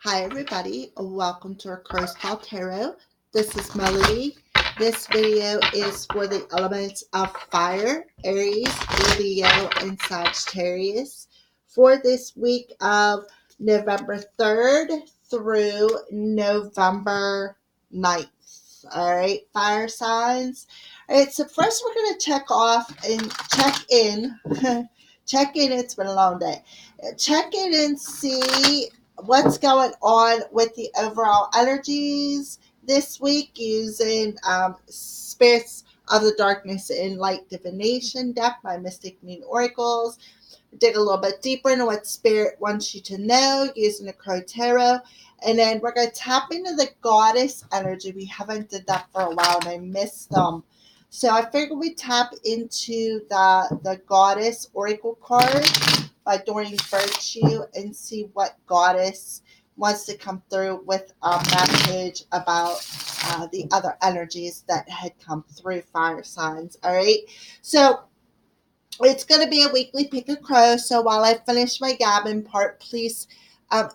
Hi everybody, welcome to our Crow's Call Tarot. This is Melody. This video is for the elements of fire, Aries, Leo, and Sagittarius for this week of November 3rd through November 9th. All right, fire signs. All right, so first we're going to check off and check in. Check in, it's been a long day. Check in and see what's going on with the overall energies this week using Spirits of the Darkness and Light Divination deck by Mystic Moon Oracles. Dig a little bit deeper into what Spirit wants you to know using the Crow Tarot. And then we're going to tap into the Goddess energy. We haven't did that for a while and I missed them. So I figured we tap into the Goddess Oracle card by Doreen Virtue and see what Goddess wants to come through with a message about the other energies that had come through fire signs. All right. So it's going to be a weekly pick a crow. So while I finish my gabbing part, please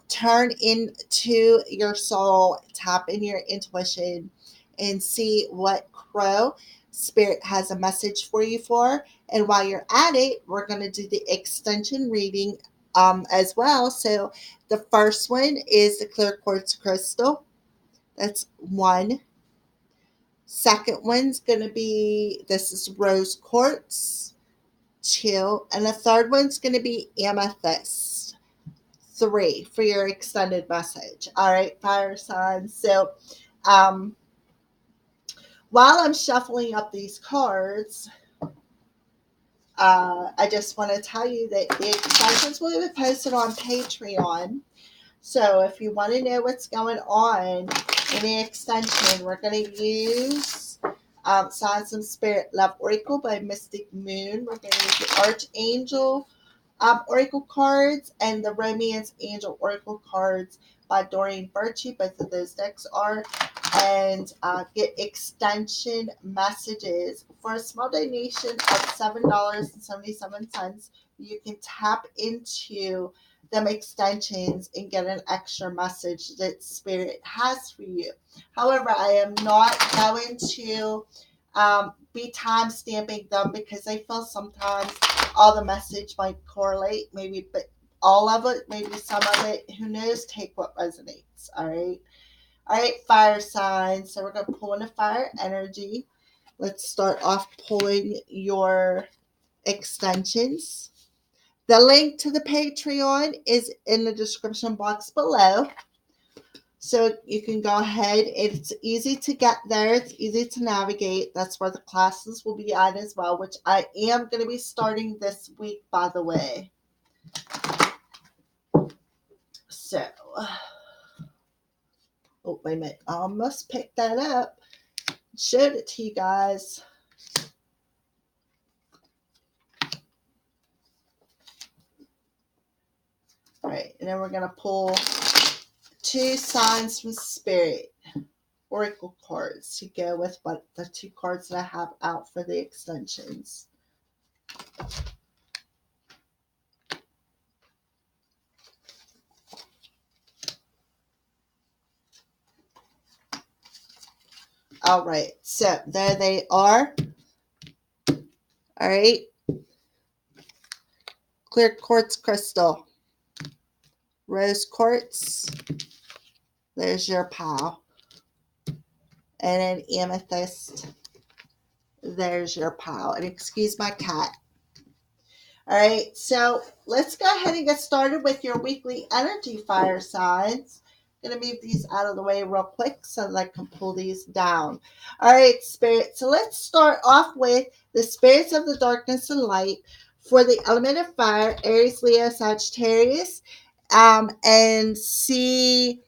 turn into your soul, tap in your intuition, and see what crow Spirit has a message for you for. And while you're at it, we're going to do the extension reading as well. So the first one is the clear quartz crystal. That's one. Second one's going to be, this is rose quartz. 2. And the third one's going to be amethyst. 3 for your extended message. All right, fire signs. So while I'm shuffling up these cards, I just want to tell you that the extensions will be posted on Patreon. So if you want to know what's going on in the extension, we're going to use Signs of Spirit Love Oracle by Mystic Moon. We're going to use the Archangel Oracle cards and the Romance Angel Oracle cards by Doreen Virtue. Both of those decks are. And get extension messages for a small donation of $7.77. You can tap into them extensions and get an extra message that Spirit has for you. However, I am not going to be time stamping them because I feel sometimes all the message might correlate, maybe, but all of it, maybe some of it, who knows, take what resonates. All right. All right, fire signs. So we're going to pull in a fire energy. Let's start off pulling your extensions. The link to the Patreon is in the description box below. So you can go ahead. It's easy to get there. It's easy to navigate. That's where the classes will be at as well, which I am going to be starting this week, by the way. So, oh, wait a minute. I almost picked that up. Showed it to you guys. All right, and then we're going to pull 2 signs from Spirit Oracle cards to go with what the 2 cards that I have out for the extensions. All right, so there they are. All right, clear quartz crystal, rose quartz. There's your pile, and then amethyst. There's your pile. And excuse my cat. All right, so let's go ahead and get started with your weekly energy fire signs. I'm going to move these out of the way real quick so that I can pull these down. All right, Spirit. So let's start off with the Spirits of the Darkness and Light for the element of fire, Aries, Leo, Sagittarius, and see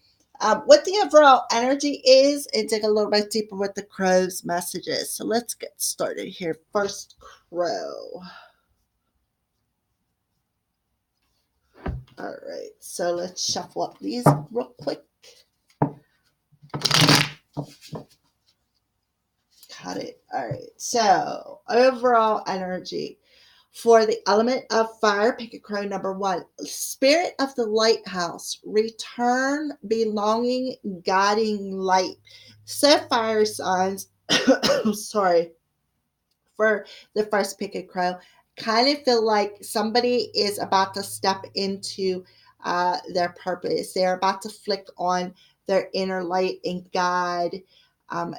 what the overall energy is and dig a little bit deeper with the crow's messages. So let's get started here. First crow. All right, so let's shuffle up these real quick. Got it. All right, so overall energy For the element of fire, pick a crow number 1. Spirit of the lighthouse, return belonging, guiding light. So fire signs, sorry, for the first pick a crow, kind of feel like somebody is about to step into their purpose. They're about to flick on their inner light and guide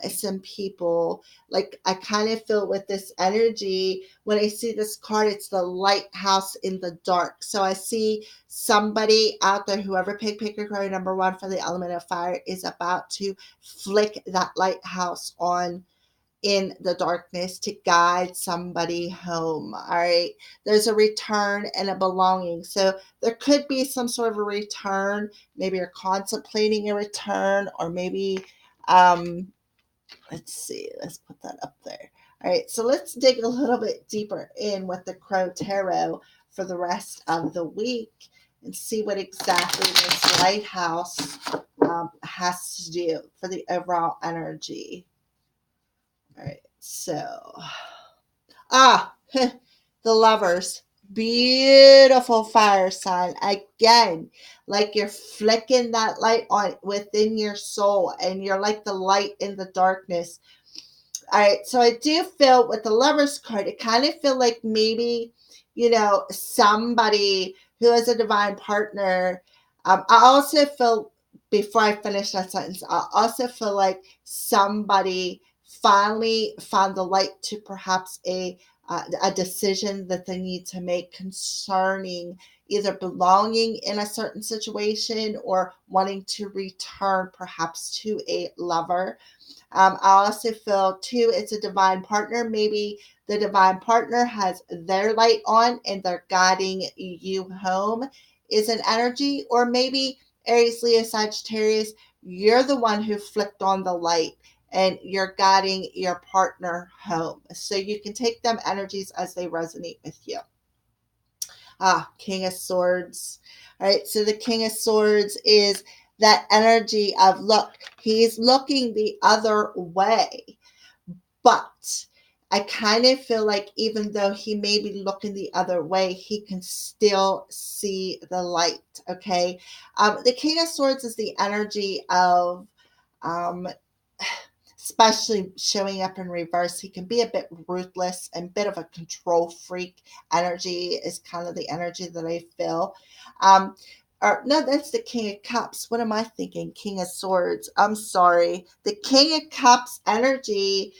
some people. Like, I kind of feel with this energy, when I see this card, it's the lighthouse in the dark. So I see somebody out there, whoever pick a crow number 1 for the element of fire, is about to flick that lighthouse on in the darkness to guide somebody home. All right. There's a return and a belonging. So there could be some sort of a return. Maybe you're contemplating a return, or maybe, let's see, let's put that up there. All right. So let's dig a little bit deeper in with the Crow Tarot for the rest of the week and see what exactly this lighthouse has to do for the overall energy. All right, so the Lovers, beautiful fire sign again. Like, you're flicking that light on within your soul, and you're like the light in the darkness. All right, so I do feel with the Lovers card, it kind of feel like maybe, somebody who is a divine partner. I also feel, before I finish that sentence, I also feel like somebody finally found the light to perhaps a decision that they need to make concerning either belonging in a certain situation or wanting to return perhaps to a lover. I also feel too, it's a divine partner. Maybe the divine partner has their light on and they're guiding you home, is an energy. Or maybe Aries, Leo, Sagittarius, you're the one who flicked on the light and you're guiding your partner home. So you can take them energies as they resonate with you. King of Swords. All right, so the King of Swords is that energy of, look, he's looking the other way, but I kind of feel like even though he may be looking the other way, he can still see the light. Okay. The King of Swords is the energy of, um, especially showing up in reverse. He can be a bit ruthless and bit of a control freak. Energy is kind of the energy that I feel. Or no, that's the King of Cups. What am I thinking? King of Swords. I'm sorry. The King of Cups energy,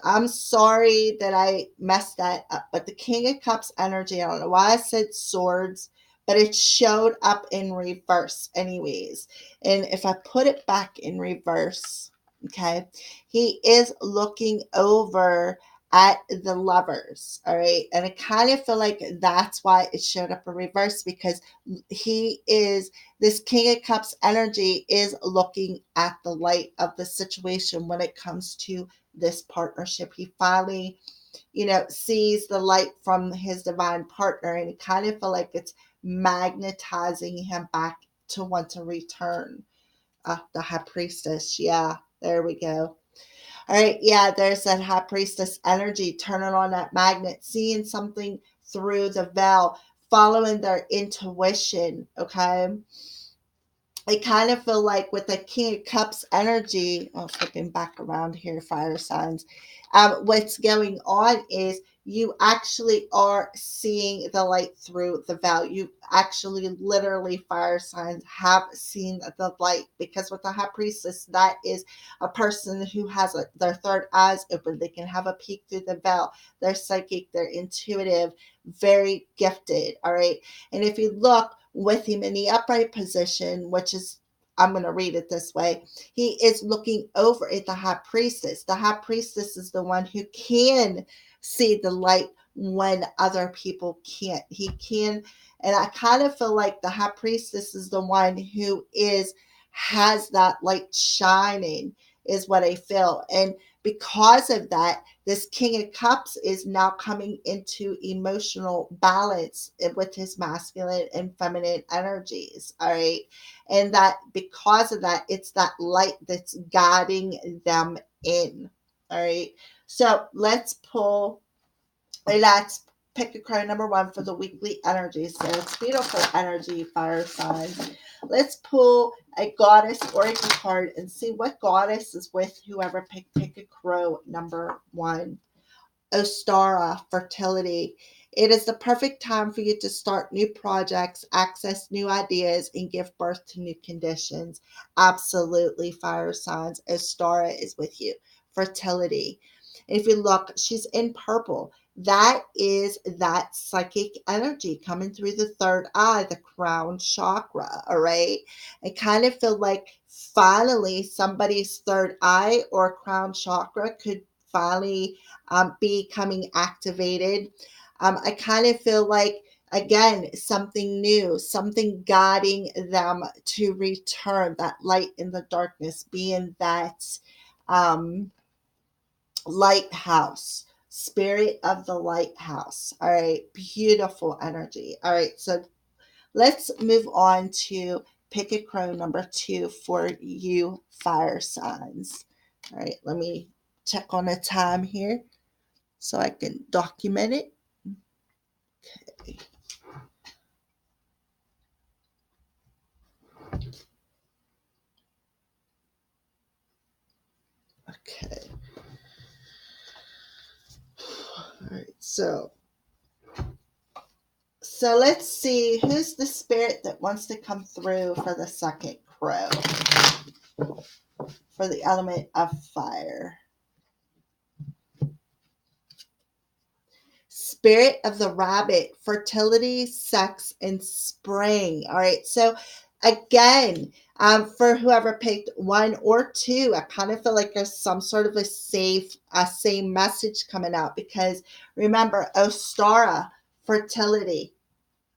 I'm sorry that I messed that up, but the King of Cups energy, I don't know why I said swords, but it showed up in reverse anyways. And if I put it back in reverse, okay, he is looking over at the Lovers, all right? And I kind of feel like that's why it showed up in reverse, because he is, this King of Cups energy is looking at the light of the situation when it comes to this partnership. He finally, sees the light from his divine partner, and he kind of feel like it's magnetizing him back to want to return. The High Priestess. Yeah, there we go. All right. Yeah, there's that High Priestess energy, turning on that magnet, seeing something through the veil, following their intuition. Okay. I kind of feel like with the King of Cups energy, flipping back around here, fire signs, what's going on is you actually are seeing the light through the veil. You actually, literally, fire signs have seen the light, because with the High Priestess, that is a person who has their third eyes open. They can have a peek through the veil. They're psychic, they're intuitive, very gifted. All right. And if you look, with him in the upright position, which is, I'm going to read it this way, he is looking over at the High Priestess. The High Priestess is the one who can see the light when other people can't. He can, and I kind of feel like the High Priestess is the one who has that light shining, is what I feel. And because of that, this King of Cups is now coming into emotional balance with his masculine and feminine energies. All right. And that, because of that, it's that light that's guiding them in. All right. So let's pull pick a card number 1 for the weekly energy. So it's beautiful energy, fire signs. Let's pull a goddess oracle card and see what goddess is with whoever pick a crow number 1. Ostara, fertility. It is the perfect time for you to start new projects, access new ideas, and give birth to new conditions. Absolutely, fire signs. Ostara is with you. Fertility. If you look, she's in purple. That is that psychic energy coming through the third eye, the crown chakra. All right. I kind of feel like finally somebody's third eye or crown chakra could finally becoming activated. I kind of feel like, again, something new, something guiding them to return, that light in the darkness, being that um, lighthouse, spirit of the lighthouse. All right, beautiful energy. All right, so let's move on to pick a crow number 2 for you fire signs. All right, let me check on the time here so I can document it. Okay. Okay. All right. So let's see who's the spirit that wants to come through for the second crow for the element of fire. Spirit of the rabbit, fertility, sex, and spring. All right. So again, for whoever picked 1 or 2, I kind of feel like there's some sort of a same message coming out because remember, Ostara, fertility.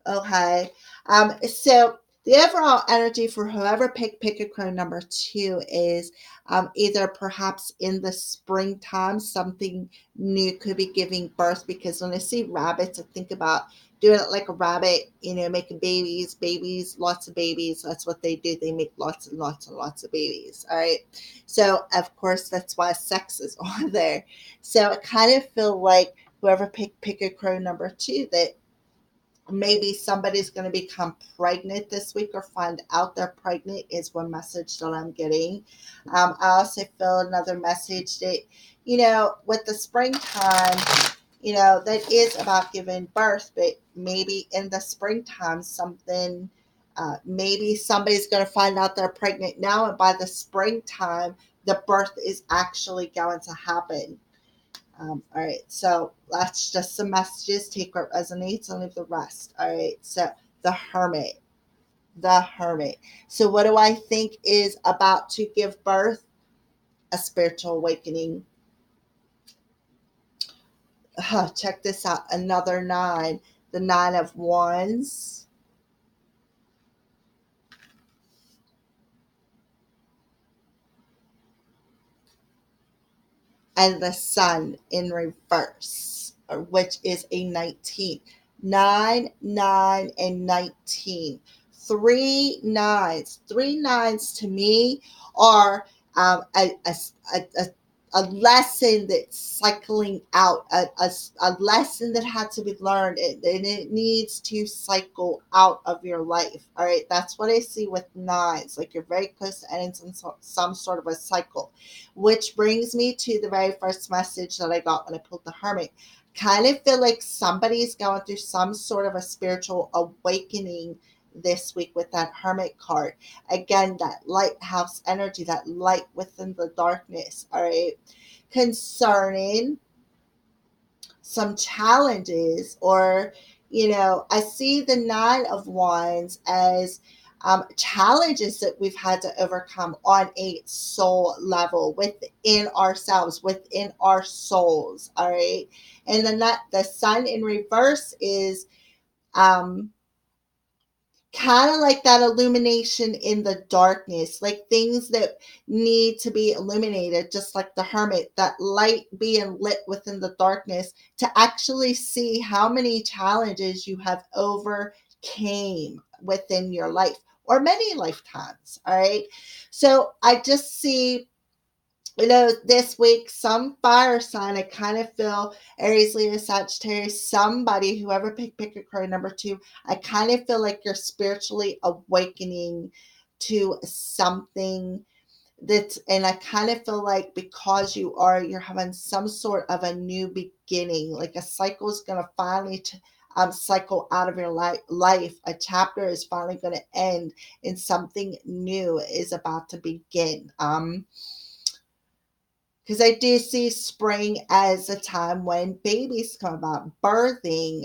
Okay. So the overall energy for whoever pick a crow number 2 is either perhaps in the springtime, something new could be giving birth because when I see rabbits, I think about doing it like a rabbit, making babies, lots of babies. That's what they do. They make lots and lots and lots of babies. All right. So, of course, that's why sex is on there. So I kind of feel like whoever pick a crow number 2, that maybe somebody's going to become pregnant this week or find out they're pregnant is one message that I'm getting. I also feel another message that, with the springtime, that is about giving birth, but maybe in the springtime, maybe somebody's going to find out they're pregnant now, and by the springtime, the birth is actually going to happen. All right, so that's just some messages. Take what resonates and leave the rest. All right, so the hermit, the hermit. So, what do I think is about to give birth? A spiritual awakening. Check this out, another 9, the 9 of Wands. And the sun in reverse, which is a 19. 9, 9, and 19. Three nines. Three nines to me are a lesson that's cycling out, a lesson that had to be learned, and it needs to cycle out of your life. All right, that's what I see with nines. Like you're very close to ending some sort of a cycle, which brings me to the very first message that I got when I pulled the Hermit. Kind of feel like somebody's going through some sort of a spiritual awakening this week with that Hermit card. Again, that lighthouse energy, that light within the darkness. All right. Concerning some challenges, or, I see the 9 of Wands as challenges that we've had to overcome on a soul level within ourselves, within our souls. All right. And then the sun in reverse is um kind of like that illumination in the darkness, like things that need to be illuminated, just like the hermit, that light being lit within the darkness to actually see how many challenges you have overcame within your life or many lifetimes. All right. So I just see This week, some fire sign, I kind of feel Aries, Leo, Sagittarius, somebody, whoever pick a card number 2, I kind of feel like you're spiritually awakening to something that's, and I kind of feel like because you're having some sort of a new beginning, like a cycle is going to finally cycle out of your life. A chapter is finally going to end and something new is about to begin. Because I do see spring as a time when babies come about, birthing,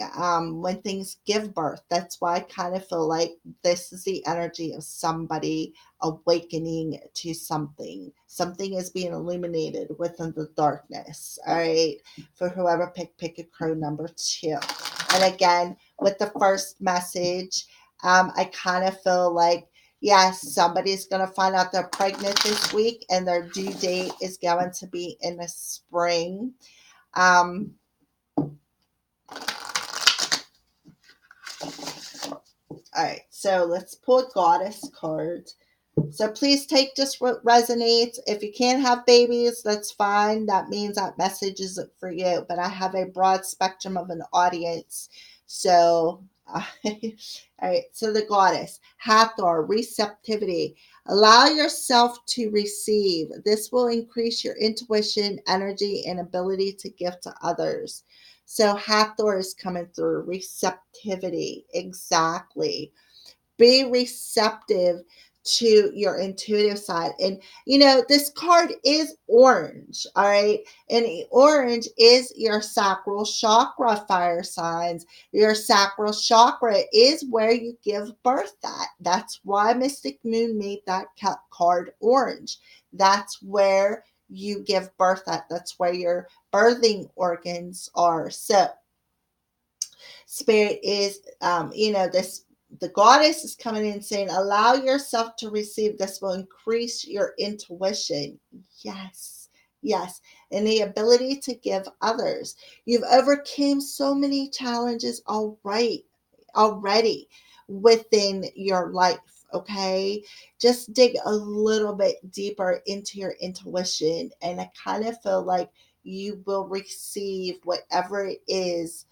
when things give birth. That's why I kind of feel like this is the energy of somebody awakening to something. Something is being illuminated within the darkness. All right. For whoever pick a crow number 2. And again, with the first message, I kind of feel like, yes, somebody's going to find out they're pregnant this week and their due date is going to be in the spring. All right, so let's pull a goddess card. So please take just what resonates. If you can't have babies, that's fine. That means that message isn't for you. But I have a broad spectrum of an audience. So, all right. So the goddess, Hathor, receptivity. Allow yourself to receive. This will increase your intuition, energy, and ability to give to others. So Hathor is coming through receptivity. Exactly, be receptive to your intuitive side. And this card is orange, all right? And orange is your sacral chakra, fire signs. Your sacral chakra is where you give birth at. That's why Mystic Moon made that card orange. That's where you give birth at. That's where your birthing organs are. So spirit is this, the goddess is coming in saying, allow yourself to receive. This will increase your intuition. Yes, yes, and the ability to give others. You've overcame so many challenges already within your life. Okay, just dig a little bit deeper into your intuition, and I kind of feel like you will receive whatever it is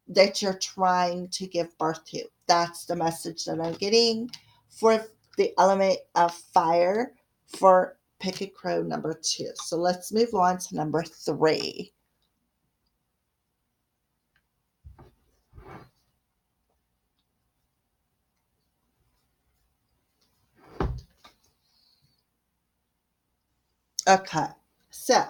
that you're trying to give birth to. That's the message that I'm getting for the element of fire for pick a crow number 2. So let's move on to number 3. Okay, so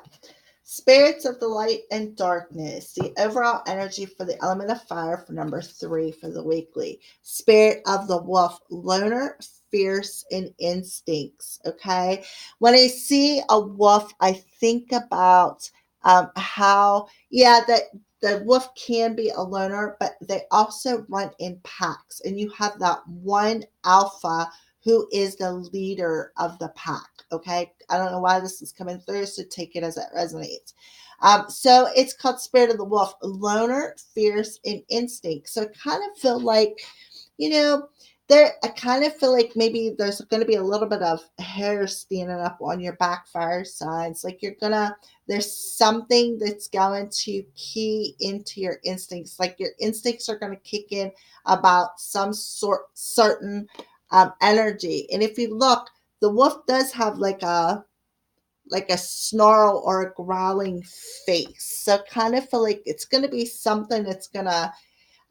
spirits of the light and darkness, the overall energy for the element of fire for number 3 for the weekly. Spirit of the wolf, loner, fierce, and instincts. Okay, when I see a wolf, I think about how, yeah, that the wolf can be a loner, but they also run in packs, and you have that one alpha who is the leader of the pack. Okay, I don't know why this is coming through, so take it as it resonates. So it's called Spirit of the Wolf, loner, fierce, and instinct. So I kind of feel like, you know, I kind of feel like maybe there's going to be a little bit of hair standing up on your backfire signs. Like there's something that's going to key into your instincts. Like your instincts are going to kick in about some certain energy. And if you look, the wolf does have like a snarl or a growling face. So kind of feel like it's going to be something that's going to,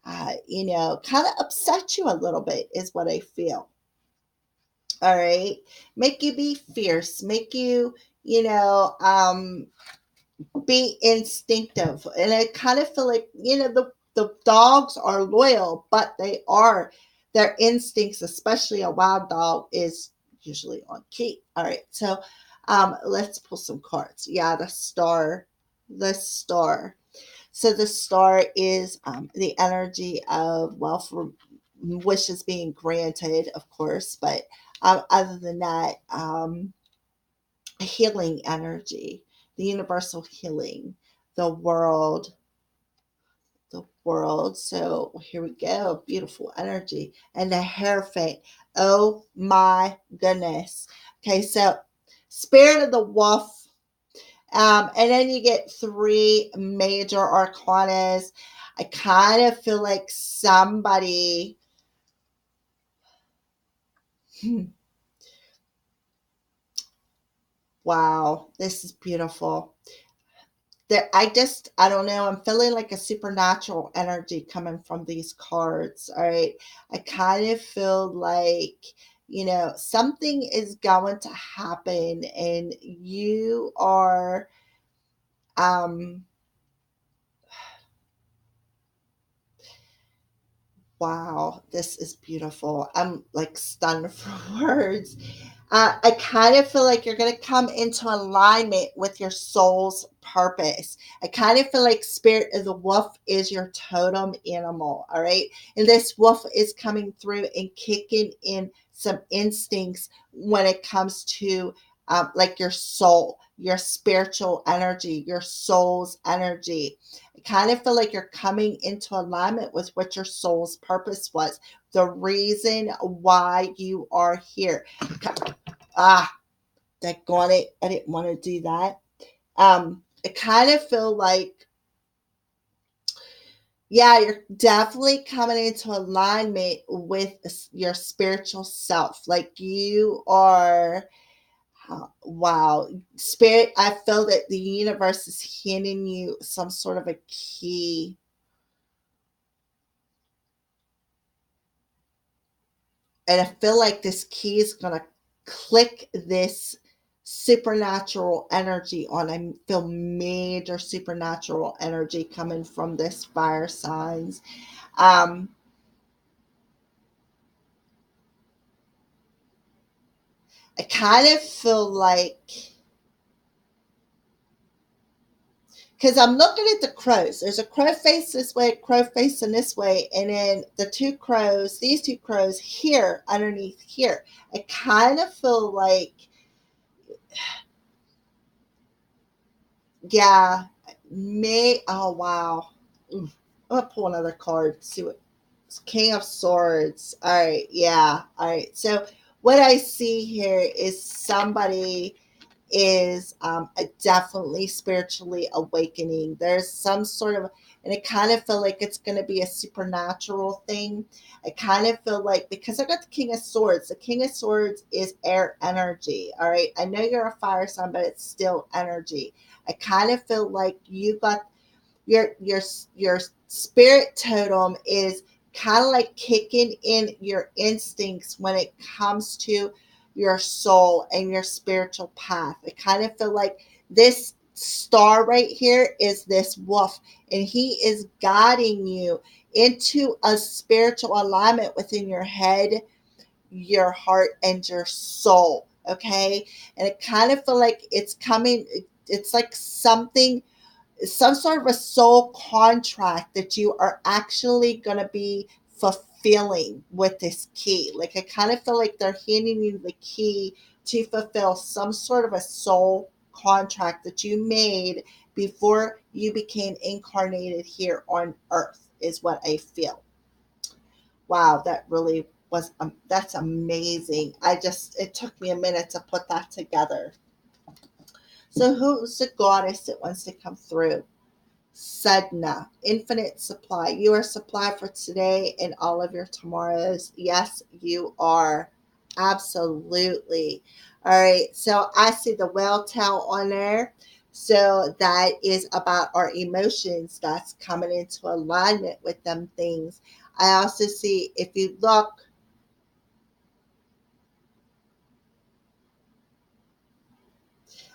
kind of upset you a little bit is what I feel. All right. Make you be fierce, make you, be instinctive. And I kind of feel like, the dogs are loyal, but their instincts, especially a wild dog, is usually on key. All right. So let's pull some cards. Yeah, the star. The star. So the star is the energy of wealth, wishes being granted, of course, but other than that, healing energy, the universal healing, the world, the world. So here we go, beautiful energy, and the Hierophant. Oh my goodness. Okay, so Spirit of the Wolf. And then you get three major arcanas. I kind of feel like somebody, wow, this is beautiful. That I don't know, I'm feeling like a supernatural energy coming from these cards. All right. I kind of feel like, something is going to happen and you are, um, wow, this is beautiful. I'm like stunned for words. I kind of feel like you're going to come into alignment with your soul's purpose. I kind of feel like spirit of the wolf is your totem animal. All right. And this wolf is coming through and kicking in some instincts when it comes to like your soul, your spiritual energy, your soul's energy. I kind of feel like you're coming into alignment with what your soul's purpose was, the reason why you are here. Ah, daggone it. I didn't want to do that. I kind of feel like, yeah, you're definitely coming into alignment with your spiritual self. Like you are, wow, spirit. I feel that the universe is handing you some sort of a key. And I feel like this key is going to click this supernatural energy on. I feel major supernatural energy coming from this fire signs. Um, I kind of feel like, because I'm looking at the crows. There's a crow face this way, crow facing this way, and then the two crows, these two crows here underneath here. I kind of feel like, yeah, oh wow. I'm gonna pull another card, see what. King of Swords. All right, yeah. All right. So what I see here is somebody is definitely spiritually awakening. There's some sort of, and I kind of feel like it's going to be a supernatural thing. I kind of feel like, because I got the King of Swords, the King of Swords is air energy. All right. I know you're a fire sign, but it's still energy. I kind of feel like you got your spirit totem is kind of like kicking in your instincts when it comes to your soul and your spiritual path. I kind of feel like this star right here is this wolf, and he is guiding you into a spiritual alignment within your head, your heart, and your soul. Okay. And I kind of feel like it's coming, it's like something, some sort of a soul contract that you are actually going to be fulfilling with this key. Like I kind of feel like they're handing you the key to fulfill some sort of a soul contract that you made before you became incarnated here on earth, is what I feel. Wow, that really was that's amazing. It took me a minute to put that together. So who's the goddess that wants to come through? Sadna, infinite supply. You are supplied for today and all of your tomorrows. Yes, you are. Absolutely. All right. So I see the whale tail on there. So that is about our emotions. That's coming into alignment with them things. I also see, if you look,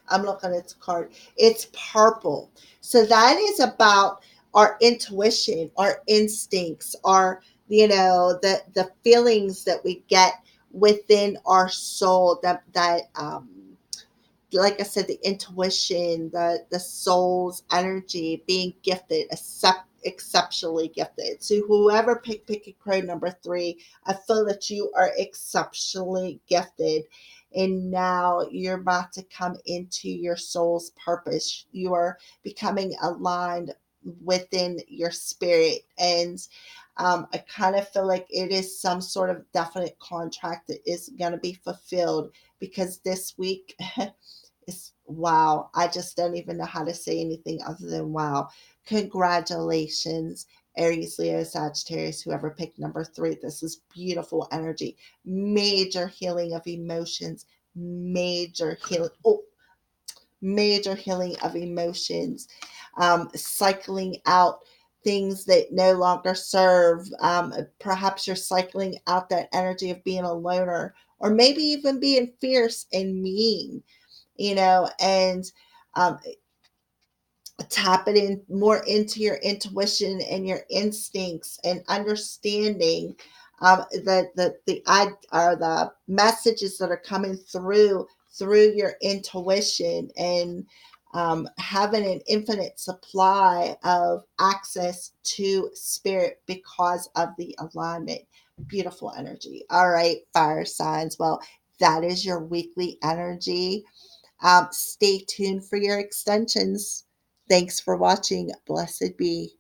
I'm looking at the card. It's purple. So that is about our intuition, our instincts, our, the feelings that we get within our soul, that like I said, the intuition, the soul's energy, being gifted, exceptionally gifted. So whoever pick a code number 3, I feel that you are exceptionally gifted, and now you're about to come into your soul's purpose. You are becoming aligned within your spirit, and I kind of feel like it is some sort of definite contract that is going to be fulfilled, because this week is, wow. I just don't even know how to say anything other than wow. Congratulations, Aries, Leo, Sagittarius, whoever picked number 3. This is beautiful energy. Major healing of emotions, major healing. Oh, major healing of emotions, cycling out things that no longer serve. Perhaps you're cycling out that energy of being a loner, or maybe even being fierce and mean, and um, tapping in more into your intuition and your instincts and understanding the messages that are coming through your intuition, and having an infinite supply of access to spirit because of the alignment. Beautiful energy. All right, fire signs. Well, that is your weekly energy. Stay tuned for your extensions. Thanks for watching. Blessed be.